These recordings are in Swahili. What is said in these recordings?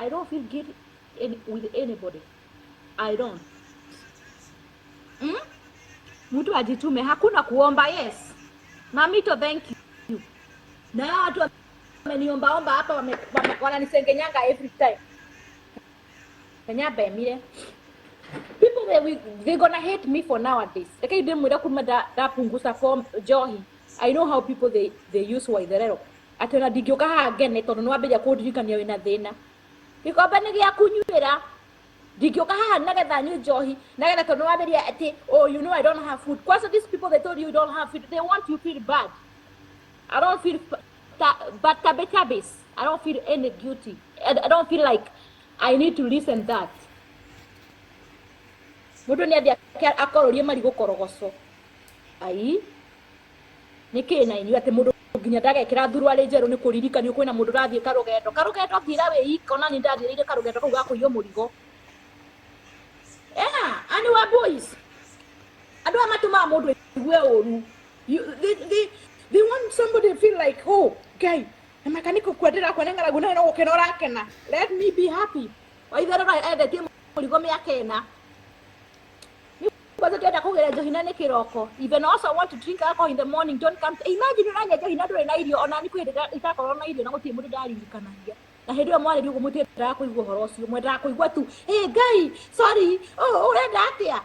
don't feel guilty with anybody. I don't. Mtu ajitume, hakuna kuomba. Yes mamito, thank you. Na watu wameniombaomba hapa, wananisengenyanga every time. People they gonna hate me for nowadays. Like dem mweda kuma da pungusa form johi. I know how people they use waitherero. Atena digioka ha agene tondu no abeja kudirikania wina thina. Gikombe ni gia kunywira. Digioka ha nagetha nyu johi. Nagetha tondu no abeja ati, oh you know I don't have food. Because these people they told you don't have food. They want you to feel bad. I don't feel but tabes. I don't feel any guilty. I don't feel like I need to listen that. Mundu ni athia akororie marigo korogoco. Ai niki na inyu ati mundu nginya ndagekira thuru ari njeru ni kuririkani kwina mundu rathie karugendo thira we ikona ni ndathire karugendo kau gakuiyo murigo. Ani wa boys adu amatuma mundu igwe oru. They want somebody to feel like, oh guy amakaniko kwendera kwenengara guna no gukenora kena, let me be happy. Waithera ra endete murigo miaka ena. Even also want to drink alcohol in the morning, don't come. Imagine unanya johina ndure na irio ona ni kwendera itakorwo na irio na gutie mundu ndaririkanagia. Na hindi yo mwari ndugo mutira kuigua horo ucio mwendera kuigua tu, hey guy sorry, oh urenda atia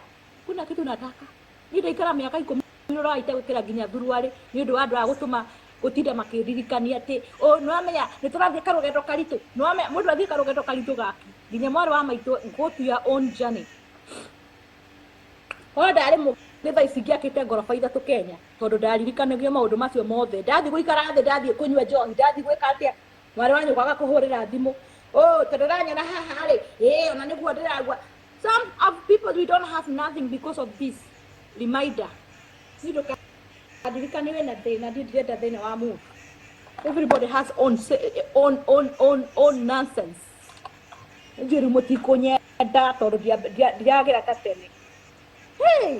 kuna kitu nataka ni ndaikara miaka 10 no ite gwikira nginya thuruari ni undu wa andu a gutuma gutinda makiririkania ati oh no amenya ni turathie karugendo karitu no amenya mundu athie karugendo karitu gaki nginya mwari wa maitu go to your own journey. Ndari mugitha icingia kite ngoroba ithatu Kenya tondu ndaririkanagia maundu macio mothe. Ndathi guikara thi, ndathi kunywa njohi, ndathi gwika atia mwari wanyu kwaga kuhurira thimu. Oh tondu ranyona haha ri ona niguo ndiragwa. Some of people we don't have nothing because of this reminder. Nido kadirikani we na thina ndirenda thina wa mundu. Everybody has own nonsense. Njiru mutikunyenda tondu ndiagira katene. Hey,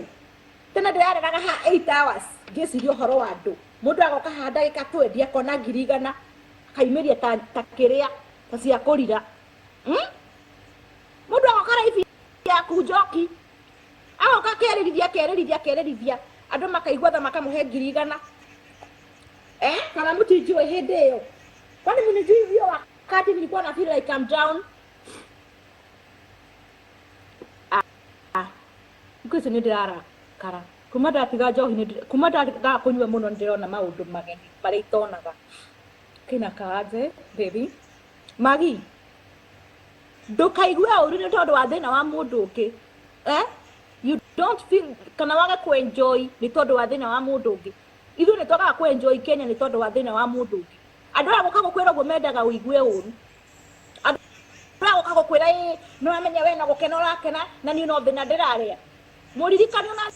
tena ndĩrarega ha 8 hours ngĩciria ũhoro wa andũ. Mũndũ agoka ha ndagĩka 20 akona ngirigana akaimĩria ta kĩrĩa ta cia kũrira. Mũndũ agoka raithi yaku njoki agoka kerĩrithia andũ makaigua tha makamũhe ngirigana. Kana mũtinjũĩ hĩndĩ ĩyo. Kwani mnijui hiyo wakati nilikuwa na feel like I'm down. Kwese ni ndirara kara kuma ndatiga njohi kuma ndatiga kunywa muno ndirona maundu mageni bari itonaga kina kaje baby magi ndukaigua uri ni tondu wa thina wa mundu ungi. You don't feel kana waga ku enjoy ni tondu wa thina wa mundu ungi. Ithu ni toka ku enjoy Kenya ni tondu wa thina wa mundu ungi. Andu agoka gukwira uguo mendaga uigue uru. Andu agoka gukwira no amenya we na gukenora kena na ni no thina ndiraria. Muririkani ona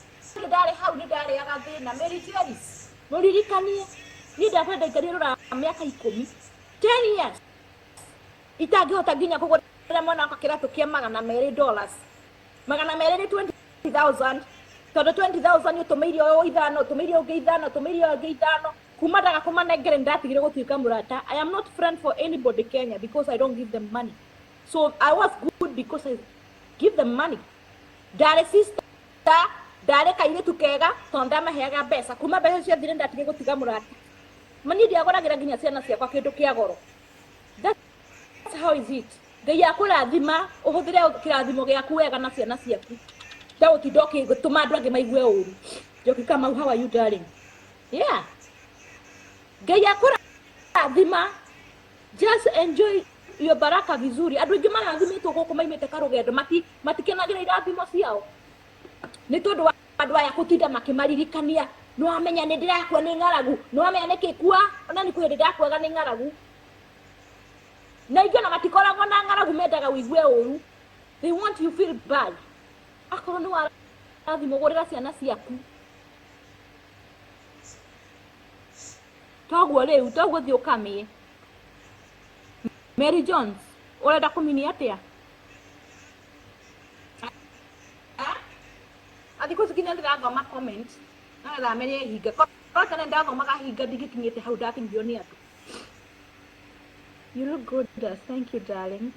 ndare hau ni ndare agathina Mary Jerry's. Muririkani ni ndakwenda ikari rura miaka 10 years itangihota nginya kugura mwana kwa kiratu kia $200. $200 ni 20,000 tondu 20,000 utumiire o ithano utumiire ungi ithano kuma daga kuma negere ndatigire gutuika murata. I am not friend for anybody Kenya because I don't give them money. So I was good because I give them money. Dare sister ndare kairitu kega tonda maheaga mbeca kuma mbeca cia thire ndatige gutiga murata. Mani ndiagoragira nginya ciana ciakwa kindu kia goro. That's how is it. Ngai akurathima uhuthire kirathimo giaku wega na ciana ciaku. Ndautindoki gutuma andu angi maigue uru. Joki kama how are you darling? Yeah. Ngai akurathima. Just enjoy your baraka vizuri. Andu ingi marathimitwo guku maimite karugendo matikenagira irathimo ciao. Ni tondu wa andu aya kutinda makimaririkania no amenya ni ndirakua ni ngaragu no amenya ni kikua ona ni kwenda ndakwaga ni ngaragu na igana matikoragwo na ngaragu mendaga wigue uru. They want you feel bad. Akoro ni warathi mugurira ciana ciaku toguo thi ukamie. Mary Jones urenda kumini atia Adiko sikinya ndirathoma comment na ndamenye hinga korwo kana ndathoma gahinga ndigikinyite hau ndakinyio ni andu. You look good, thank you darling.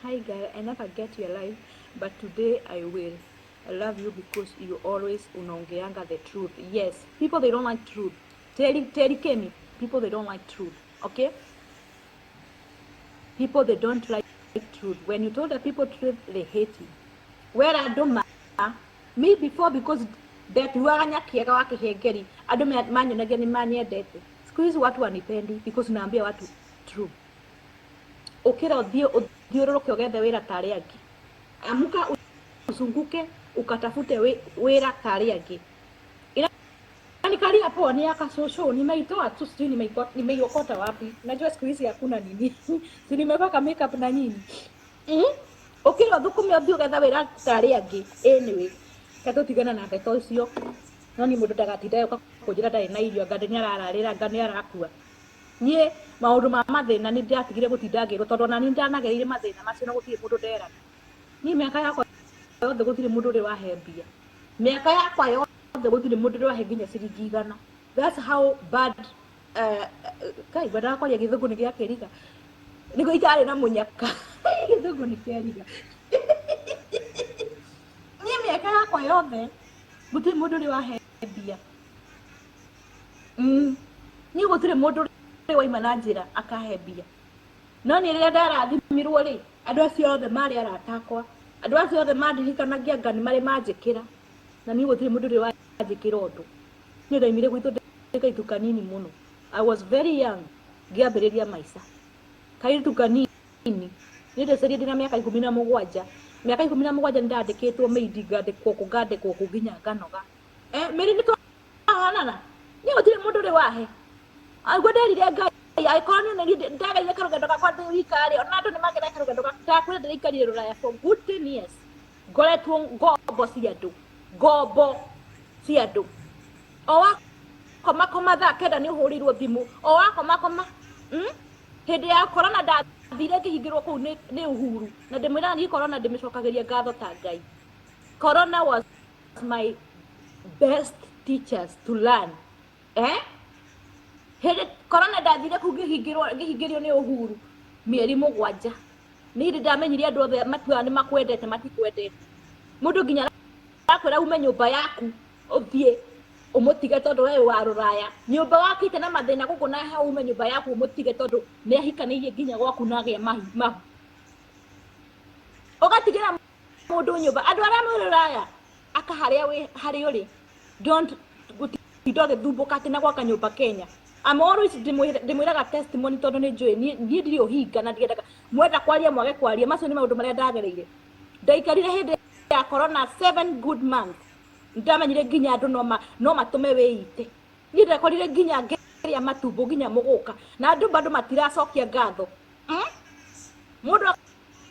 Hi girl, I never get your life, but today I will. I love you because you always unaongeanga the truth. Yes, people they don't like truth. Terry Kemi, people they don't like truth. Okay? People they don't like truth. When you told the people truth, they hate you. Where I don't me before because that wanya kiega wake hegeri. I don't manyo na gani manyendete. Siku hizi watu wanipendi because naambia watu truth. Ukira uthiũrũrũke ũgethe wĩra tarĩ angĩ. Amuka uzunguke ukatafute wĩra tarĩ angĩ. Nikalia poa ni akasosho nimeitoa tu sijui nimeiokota wapi. Najua siku hizi hakuna nini. Si nimepaka makeup na nini. Ukira thukume uthi ũgethe wĩra tarĩ angĩ. Anyway, katutigana na ndeto icio. No ni mũndũ ndagatinda yoka kũnjĩra ndarĩ na irio anga nĩ ararĩra anga nĩ arakua. Nie maundu ma mathina ni ndatigire gutinda ngirwo tondu na ni ndanagereire mathina macio na gutire mundu ndera ni miaka yakwa yothe gutire mundu ri wahembia miaka yakwa yothe gutire mundu ri wahe nginya ciringi igana. That's how bad kai bada kwa githungu ni giakiriga nigo itari na munyaka githungu ni kiariga ni miaka yakwa yothe gutire mundu ri wahembia ni gutire mundu waima na njira akahembia no ni rĩrĩa ndarathimirwo rĩ andũ acio othe marĩ aratakwa andũ acio othe mandirikanagia ngani marĩ manjĩkĩra na niĩ gũtirĩ mũndũ ũrĩ wanjĩkĩra ũndũ niĩ ndaimire gwitũ ndĩkaitu kanini mũno. I was very young ngĩambĩrĩria maica kairitu kanini niĩ ndĩcerie ndĩna mĩaka 17 mĩaka 17 nĩndandĩkĩtwo maidi ngandĩkwo kũ nginya nganoga mĩri nĩ twahanana niĩ gũtirĩ mũndũ ũrĩ wahe agwenderire ngai aikorwo nĩ ndagaire karũgendo gakwa ndĩ wikari ona andũ nĩmagera karũgendo gakwa ndĩraikarire Rũraya for good 10 years ngoretwo ngombo cia andũ o wakoma thaa kenda nĩ ũhũrirwo thimũ o wakoma hĩndĩ ya corona ndathire ngĩhingĩrwo kũu nĩ Uhuru na ndĩmwĩra niĩ corona ndĩmĩcokagĩria ngatho ta Ngai. Corona was my best teachers to learn hede corona ndathire ku ngĩhingĩrio nĩ Uhuru mĩeri 7 nĩ hĩndĩ ndamenyire andũ othe matua nĩ makwendete matikwendete mũndũ nginya akwĩra ume nyũmba yaku ũthiĩ ũmũtige tondũ wewe wa Rũraya nyũmba wakite na mathĩna gũkũ na ha ume nyũmba yaku ũmũtige tondũ nĩ ahikanĩirie nginya gwaku na agĩa mahu ũgatigĩra mũndũ nyũmba andũ arĩa marĩ Rũraya harĩa ũrĩ don't gũtinda ũgĩthumbũka atĩ na gwaka nyũmba Kenya. I'm always ndĩmwĩraga testimony tondũ nĩ njũĩ niĩ ndirĩ ũhinga na ndiendaga mwenda kwaria mwage kwaria macio nĩ maũndũ marĩa ndagereire. Ndaikarire hĩndĩ ya corona 7 good months ndamenyire nginya andũ no matũme wĩite niĩ ndakorire nginya ngeria matumbo nginya mũgũka na andũ bado matiracokia ngatho mũndũ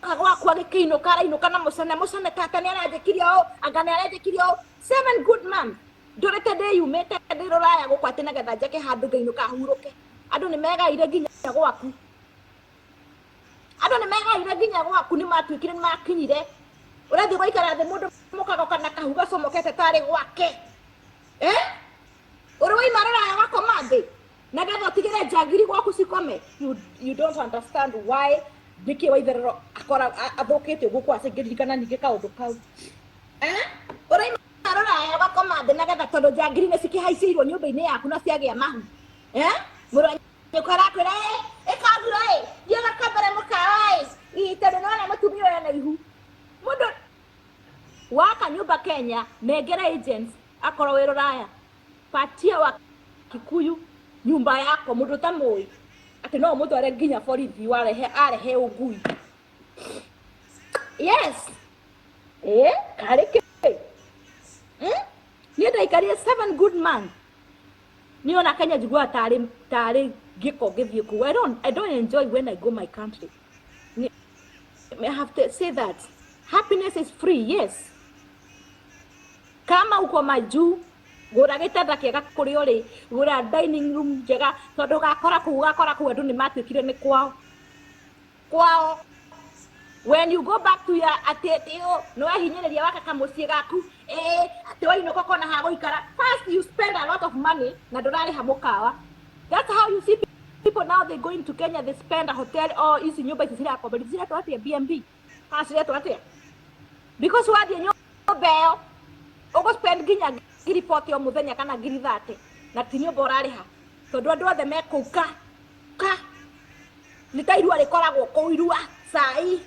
akagwakwa gĩkĩinũka arainũka na mũcene tata nĩ aranjĩkirie ũũ anga nĩ aranjĩkirie ũũ 7 good months ndorete ndĩyumĩte ndĩ Rũraya gũkũ atĩ nagetha njake handũ ngainũka hurũke andũ nĩ megaire nginya gwaku nĩ matuĩkire nĩ makinyire ũrathiĩ gũikara thĩ mũndũ mũkagoka na kahu gacomokete tarĩ gwake ũrĩ waima Rũraya wakoma thĩ nagetha ũtigĩre njagiri gwaku cikome. You don't understand why Niki Waitherero akora athũkĩte gũkũ acingĩririkana ningĩ kaũndũ kau ũrĩ Rũraya wakoma thĩ nagetha tondũ njagiri nĩ cikĩhaicĩirwo nyũmba-inĩ yaku na ciagĩa mahu mũrũ nyũkarakwĩra ĩkambura thiaga kambere mũkawa tondũ nĩwona mũtumia ũyũ nĩ ihu mũndũ waka nyũmba Kenya nengera agents akorwo wĩ Rũraya patia wa Kikuyu nyũmba yako mũndũ ta mũi atĩ no mũtware nginya borithi arehe ũngui. Yes karĩkĩ niĩ ndaikarire 7 good months niĩ ona Kenya njiguaga tarĩ gĩko ngĩthiĩ kũu. I don't enjoy when I go my country. I have to say that happiness is free. Yes, kama uko majuu gũra gĩtanda kĩega kũrĩa ũrĩ gũra dining room njega tondũ gakora kũu andũ nĩ matuĩkire nĩ kwao. When you go back to your ateteo no ahinyĩrĩria waka kamũciĩ gaku atĩ wainũka kona ha gũikara first you spend a lot of money na ndũrarĩha mũkawa. That's how you see people now they going to Kenya, they spend a hotel or hizi nyumba hizi zile akombe zile tu ati BNB Asiretwo atia. Because wathi nyumba ĩyo ugo spend nginya 40 o muthenya kana 30 na ti nyumba urariha tondu andu othe mekuka ka ni ta irua rikoragwo kuu irua sai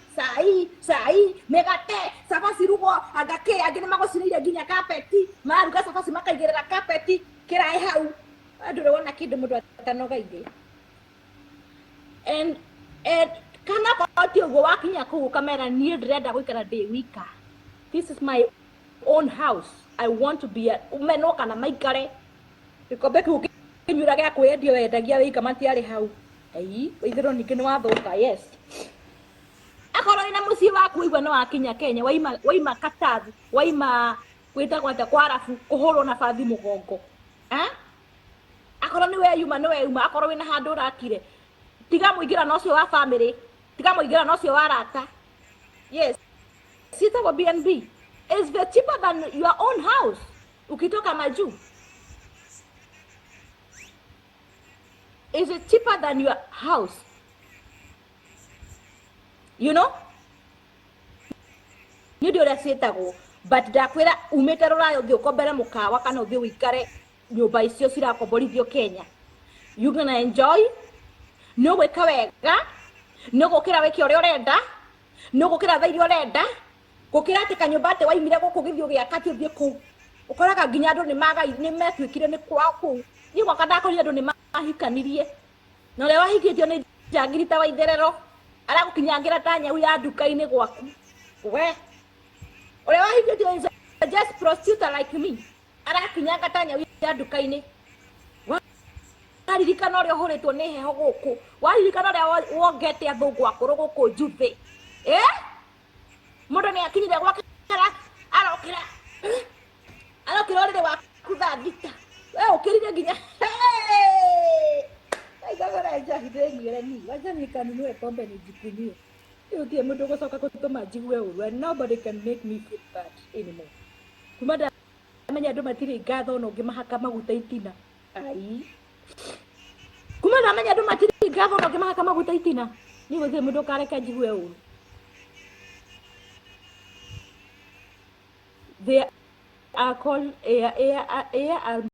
megate sabaci rugo agake angi ni magociniire nginya kapeti maruga sabaci makaigirira kapeti kirai hau andu wona kindu mundu atanogaige and kana koti ugo wakinya kuu kamera nie ndirenda guikara ndi wika. This is my own house. I want to be a umeno kana maikare bikombe kiu kinyura gya kwendio wendagia wika matiari hau ai withiro ningi ni wathuka. Yes, akoro ina mucii waku igwa no akinya Kenya waima katathi waima kwita kwata kwarafu kuhurwo na bathi mugongo akoro ni we yuma akoro wina handu rakire tiga muingira no cio wa family tiga muingira no cio wa rata. Yes, sita kwa BNB is the cheaper than your own house. Ukitoka Maju, is it cheaper than your house? You know? You do that sitago, but dakwira umete rora uthio kombere mukawa kana uthio wikare nyumba icio cirakomborithio Kenya. You gonna enjoy? No gwika wega, no gukira wiki uria urenda, no gukira thairi urenda. Gukira ati kanyumba ate waimire guku githio gia kati uthie ku ukoraga nginya andu ni magai ni metwikire ni kwa ku ni gwaka ndakorire andu ni mahikanirie na le wahikitio ni jangirita wa itherero ara gukinyangira tanya hu ya duka-ini gwaku we ule wahikitio is just prostitute like me ara kinyanga tanya hu ya duka-ini waririkana uri uhuritwo ni heho guku waririkana uri wongete athungu akuru guku njuthi mundu ni akinyire gwake arokira riri waku thambita we ukirire nginya aigagora njahire nyire ni wajani kanunue pombe nijikumie utie mundu gucoka gutuma njigue uru and nobody can make me feel bad anymore. Kumada amenya andu matiri ngatho no ngimahaka maguta itina ai kumada amenya andu matiri ngatho no ngimahaka maguta itina ni gutie mundu kareka njigue uru. They are called air